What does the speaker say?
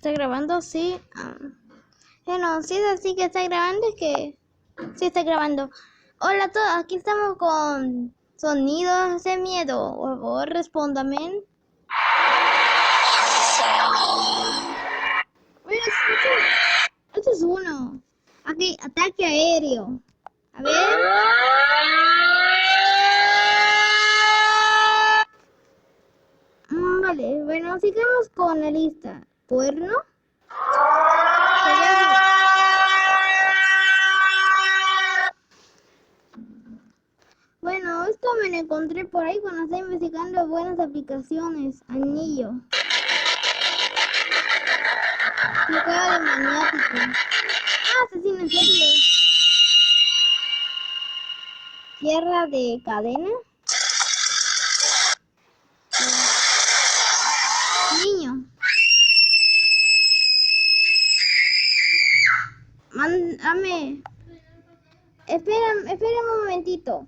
¿Está grabando? Sí. Bueno, si es así que está grabando, es que sí está grabando. Hola a todos, aquí estamos con sonidos de miedo. Por favor, respóndame. Bueno, este es uno. Aquí, ataque aéreo. A ver. Vale, bueno, sigamos con la lista. Cuerno. Bueno, esto me lo encontré por ahí cuando estaba investigando buenas aplicaciones. Anillo. Un juego de maniático. Asesino en serie. Tierra de cadena. Niño. Mándame. Espera un momentito.